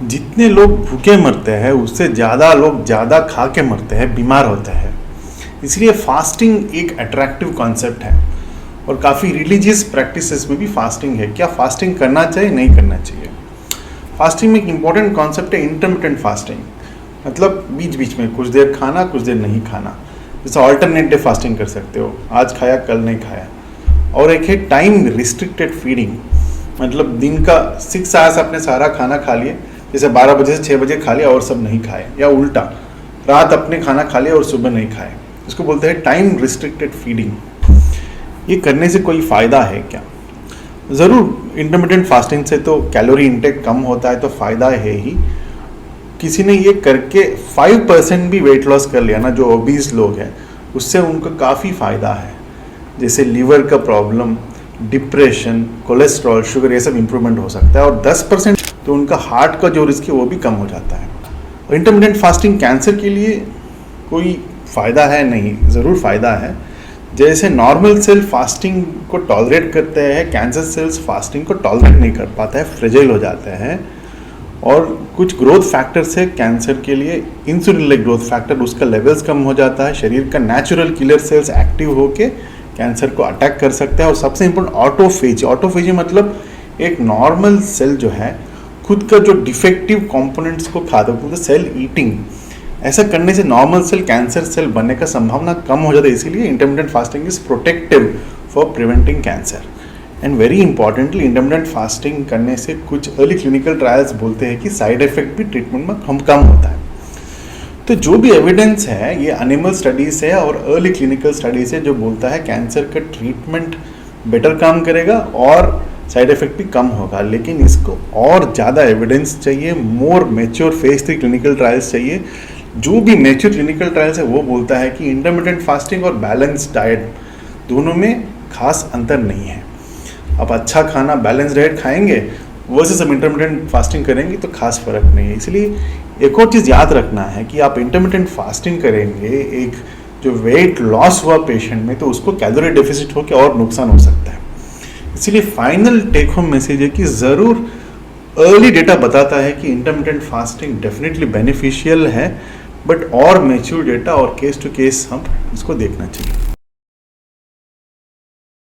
जितने लोग भूखे मरते हैं उससे ज़्यादा लोग ज़्यादा खा के मरते हैं, बीमार होते हैं। इसलिए फास्टिंग एक अट्रैक्टिव कॉन्सेप्ट है और काफ़ी रिलीजियस प्रैक्टिसेस में भी फास्टिंग है। क्या फास्टिंग करना चाहिए, नहीं करना चाहिए? फास्टिंग में एक इम्पॉर्टेंट कॉन्सेप्ट है इंटरमिटेंट फास्टिंग, मतलब बीच बीच में कुछ देर खाना कुछ देर नहीं खाना। जैसे ऑल्टरनेट डे फास्टिंग कर सकते हो, आज खाया कल नहीं खाया। और एक है टाइम रिस्ट्रिक्टेड फीडिंग, मतलब दिन का 6 आवर्स आपने सारा खाना खा लिए, जैसे 12 बजे से 6 बजे खा लिया और सब नहीं खाए, या उल्टा रात अपने खाना खा लिया और सुबह नहीं खाए। इसको बोलते हैं टाइम रिस्ट्रिक्टेड फीडिंग। ये करने से कोई फ़ायदा है क्या? ज़रूर, इंटरमिटेंट फास्टिंग से तो कैलोरी इंटेक कम होता है, तो फ़ायदा है ही। किसी ने ये करके 5% भी वेट लॉस कर लिया ना, जो ओबीस लोग हैं, उससे उनको काफ़ी फ़ायदा है। जैसे लीवर का प्रॉब्लम, डिप्रेशन, कोलेस्ट्रॉल, शुगर, ये सब इंप्रूवमेंट हो सकता है। और 10% तो उनका हार्ट का जो रिस्क है वो भी कम हो जाता है। और इंटरमिटेंट फास्टिंग कैंसर के लिए कोई फ़ायदा है? नहीं, ज़रूर फ़ायदा है। जैसे नॉर्मल सेल फास्टिंग को टॉलरेट करते हैं, कैंसर सेल्स फास्टिंग को टॉलरेट नहीं कर पाता है, फ्रेजाइल हो जाते हैं। और कुछ ग्रोथ फैक्टर्स है कैंसर के लिए, इंसुलिन लाइक ग्रोथ फैक्टर, उसका लेवल्स कम हो जाता है। शरीर का नेचुरल किलर सेल्स एक्टिव होके कैंसर को अटैक कर सकता है। और सबसे इम्पोर्टेंट ऑटोफेजी। ऑटोफेजी मतलब एक नॉर्मल सेल जो है खुद का जो डिफेक्टिव कंपोनेंट्स को खाता है, तो सेल ईटिंग। ऐसा करने से नॉर्मल सेल कैंसर सेल बनने का संभावना कम हो जाता है। इसीलिए intermittent fasting is protective for preventing cancer. And very importantly, intermittent fasting करने से कुछ अर्ली क्लिनिकल ट्रायल्स बोलते हैं कि साइड इफेक्ट भी ट्रीटमेंट में कम होता है। तो जो भी एविडेंस है, ये एनिमल स्टडीज है और अर्ली क्लिनिकल स्टडीज है जो बोलता है कैंसर का ट्रीटमेंट बेटर काम करेगा और साइड इफेक्ट भी कम होगा। लेकिन इसको और ज़्यादा एविडेंस चाहिए, मोर मैच्योर फेज 3 क्लिनिकल ट्रायल्स चाहिए। जो भी मैच्योर क्लिनिकल ट्रायल्स है वो बोलता है कि इंटरमिटेंट फास्टिंग और बैलेंस डाइट दोनों में खास अंतर नहीं है। आप अच्छा खाना, बैलेंस डाइट खाएंगे वर्सेस हम इंटरमिटेंट फास्टिंग करेंगे तो खास फर्क नहीं है। इसलिए एक और चीज़ याद रखना है कि आप इंटरमिटेंट फास्टिंग करेंगे, एक जो वेट लॉस हुआ पेशेंट में, तो उसको कैलोरी डेफिसिट होकर और नुकसान हो सकता है। इसलिए फाइनल टेक होम मैसेज है कि ज़रूर अर्ली डेटा बताता है कि इंटरमिटेंट फास्टिंग डेफिनेटली बेनिफिशियल है, बट और मैच्योर डेटा और केस टू केस हम इसको देखना चाहिए।